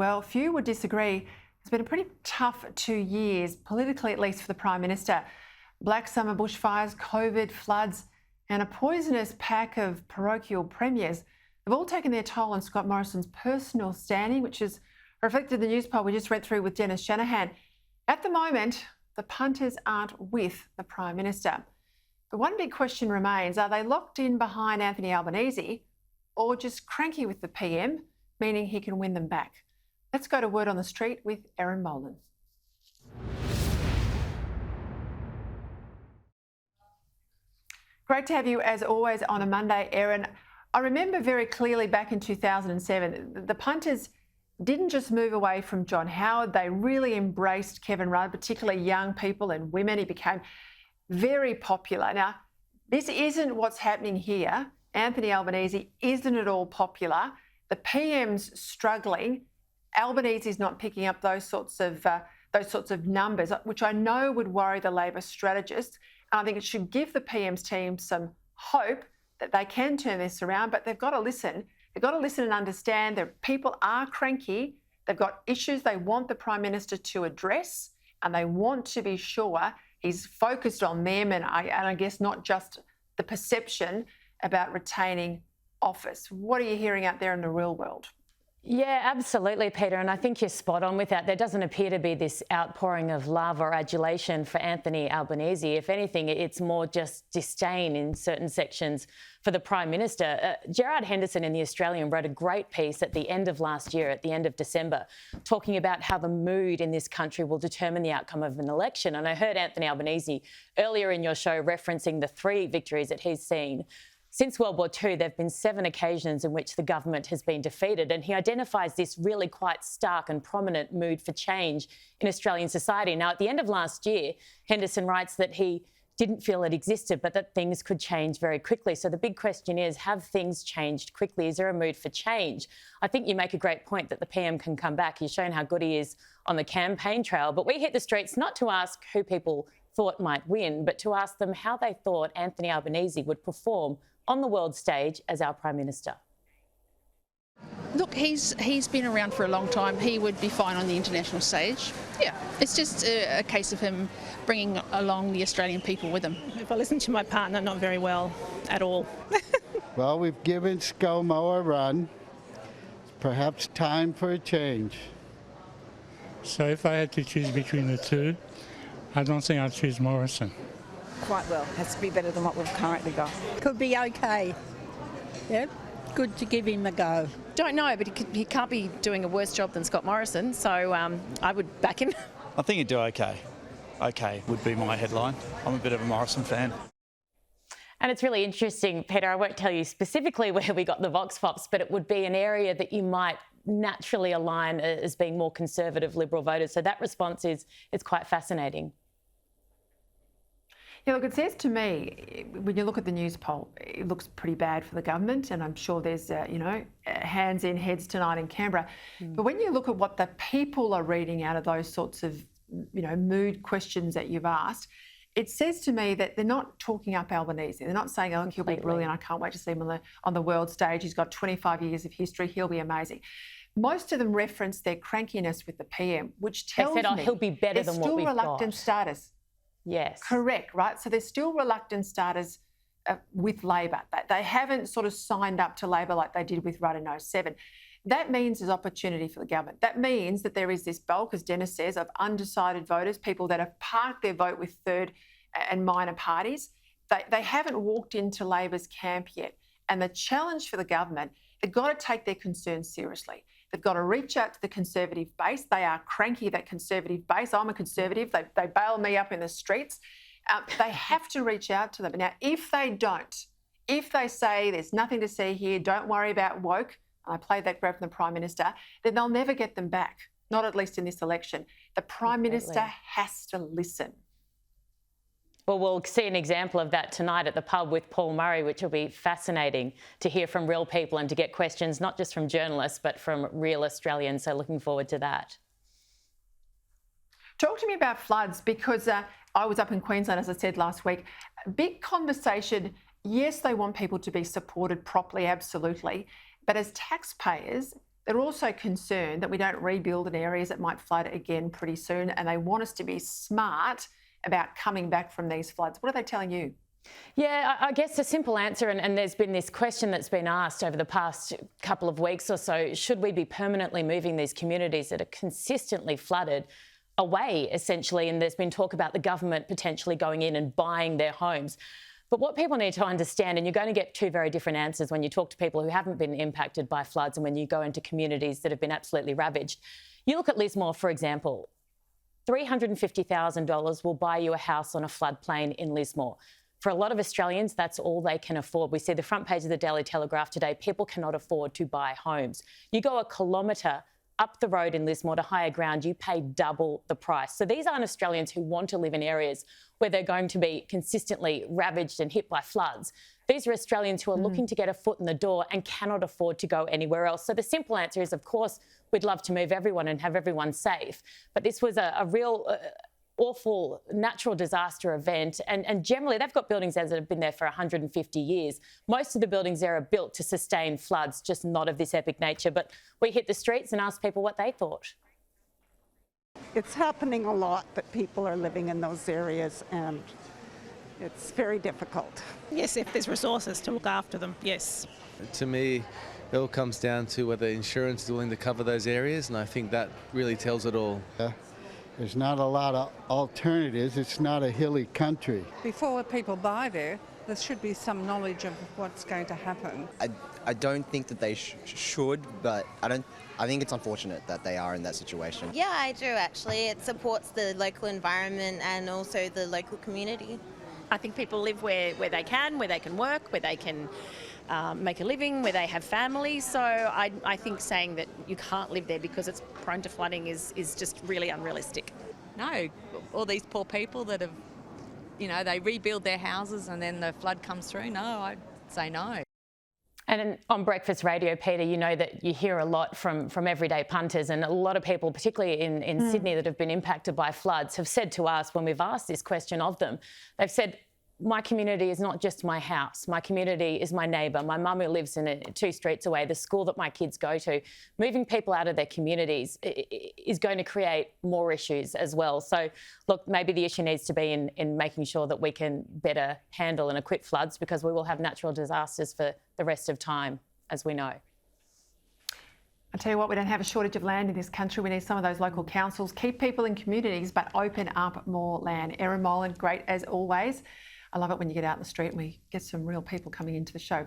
Well, few would disagree. It's been a pretty tough 2 years, politically at least for the Prime Minister. Black summer bushfires, COVID, floods, and a poisonous pack of parochial premiers have all taken their toll on Scott Morrison's personal standing, which is reflected in the news poll we just read through with Dennis Shanahan. At the moment, the punters aren't with the Prime Minister. But one big question remains, are they locked in behind Anthony Albanese or just cranky with the PM, meaning he can win them back? Let's go to Word on the Street with Erin Molan. Great to have you as always on a Monday, Erin. I remember very clearly back in 2007, the punters didn't just move away from John Howard, they really embraced Kevin Rudd, particularly young people and women. He became very popular. Now, this isn't what's happening here. Anthony Albanese isn't at all popular. The PM's struggling. Albanese is not picking up those sorts of numbers, which I know would worry the Labor strategists. And I think it should give the PM's team some hope that they can turn this around, but they've got to listen. They've got to listen and understand that people are cranky. They've got issues they want the Prime Minister to address, and they want to be sure he's focused on them and I guess not just the perception about retaining office. What are you hearing out there in the real world? Yeah, absolutely, Peter. And I think you're spot on with that. There doesn't appear to be this outpouring of love or adulation for Anthony Albanese. If anything, it's more just disdain in certain sections for the Prime Minister. Gerard Henderson in The Australian wrote a great piece at the end of last year, at the end of December, talking about how the mood in this country will determine the outcome of an election. And I heard Anthony Albanese earlier in your show referencing the 3 victories that he's seen. Since World War II, there have been 7 occasions in which the government has been defeated, and he identifies this really quite stark and prominent mood for change in Australian society. Now, at the end of last year, Henderson writes that he didn't feel it existed, but that things could change very quickly. So the big question is, have things changed quickly? Is there a mood for change? I think you make a great point that the PM can come back. He's shown how good he is on the campaign trail, but we hit the streets not to ask who people thought might win, but to ask them how they thought Anthony Albanese would perform on the world stage as our Prime Minister. Look, he's been around for a long time. He would be fine on the international stage. Yeah, it's just a case of him bringing along the Australian people with him. If I listen to my partner, not very well at all. Well, we've given ScoMo a run. It's perhaps time for a change. So if I had to choose between the two, I don't think I'd choose Morrison. Quite well. Has to be better than what we've currently got. Could be okay. Yeah, good to give him a go. Don't know, but he can't be doing a worse job than Scott Morrison, so I would back him. I think he'd do okay. Okay would be my headline. I'm a bit of a Morrison fan. And it's really interesting, Peter, I won't tell you specifically where we got the Vox Pops, but it would be an area that you might naturally align as being more conservative Liberal voters. So that response is quite fascinating. Yeah, look, it says to me, when you look at the news poll, it looks pretty bad for the government, and I'm sure there's, hands in heads tonight in Canberra. But when you look at what the people are reading out of those sorts of, mood questions that you've asked, it says to me that they're not talking up Albanese. They're not saying, oh, he'll be brilliant, I can't wait to see him on the world stage. He's got 25 years of history, he'll be amazing. Most of them reference their crankiness with the PM, which tells me he'll be better than what we've got. Still reluctant starters. Yes. Correct, right? So there's still reluctant starters with Labor. They haven't sort of signed up to Labor like they did with Rudd in 07. That means there's opportunity for the government. That means that there is this bulk, as Dennis says, of undecided voters, people that have parked their vote with third and minor parties. They haven't walked into Labor's camp yet. And the challenge for the government, they've got to take their concerns seriously. They've got to reach out to the Conservative base. They are cranky, that Conservative base. I'm a Conservative. They bail me up in the streets. They have to reach out to them. Now, if they don't, if they say there's nothing to see here, don't worry about woke, and I played that grab from the Prime Minister, then they'll never get them back, not at least in this election. The Prime Minister has to listen. Well, we'll see an example of that tonight at the pub with Paul Murray, which will be fascinating to hear from real people and to get questions, not just from journalists, but from real Australians. So looking forward to that. Talk to me about floods, because I was up in Queensland, as I said last week. Big conversation. Yes, they want people to be supported properly, absolutely. But as taxpayers, They're also concerned that we don't rebuild in areas that might flood again pretty soon, and they want us to be smart about coming back from these floods. What are they telling you? Yeah, I guess the simple answer, and there's been this question that's been asked over the past couple of weeks or so, should we be permanently moving these communities that are consistently flooded away, essentially? And there's been talk about the government potentially going in and buying their homes. But what people need to understand, and you're going to get two very different answers when you talk to people who haven't been impacted by floods and when you go into communities that have been absolutely ravaged. You look at Lismore, for example, $350,000 will buy you a house on a floodplain in Lismore. For a lot of Australians, that's all they can afford. We see the front page of the Daily Telegraph today, people cannot afford to buy homes. You go a kilometre up the road in Lismore to higher ground, you pay double the price. So these aren't Australians who want to live in areas where they're going to be consistently ravaged and hit by floods. These are Australians who are looking to get a foot in the door and cannot afford to go anywhere else. So the simple answer is, of course, we'd love to move everyone and have everyone safe. But this was a real awful natural disaster event, and generally they've got buildings that have been there for 150 years. Most of the buildings there are built to sustain floods, just not of this epic nature. But we hit the streets and asked people what they thought. It's happening a lot that people are living in those areas, and it's very difficult. Yes, if there's resources to look after them, yes. To me, it all comes down to whether insurance is willing to cover those areas, and I think that really tells it all. There's not a lot of alternatives. It's not a hilly country. Before people buy there should be some knowledge of what's going to happen. I don't think that they should, but I think it's unfortunate that they are in that situation. Yeah, I do actually. It supports the local environment and also the local community. I think people live where they can work, where they can make a living, where they have families. So I think saying that you can't live there because it's prone to flooding is just really unrealistic. No, all these poor people that have, they rebuild their houses and then the flood comes through. No, I'd say no. And on Breakfast Radio, Peter, you know that you hear a lot from everyday punters, and a lot of people, particularly in Sydney, that have been impacted by floods, have said to us when we've asked this question of them, they've said, my community is not just my house. My community is my neighbour, my mum who lives in 2 streets away, the school that my kids go to. Moving people out of their communities is going to create more issues as well. So, look, maybe the issue needs to be in making sure that we can better handle and equip floods, because we will have natural disasters for the rest of time, as we know. I tell you what, we don't have a shortage of land in this country. We need some of those local councils. Keep people in communities, but open up more land. Erin Molan, great as always. I love it when you get out in the street and we get some real people coming into the show.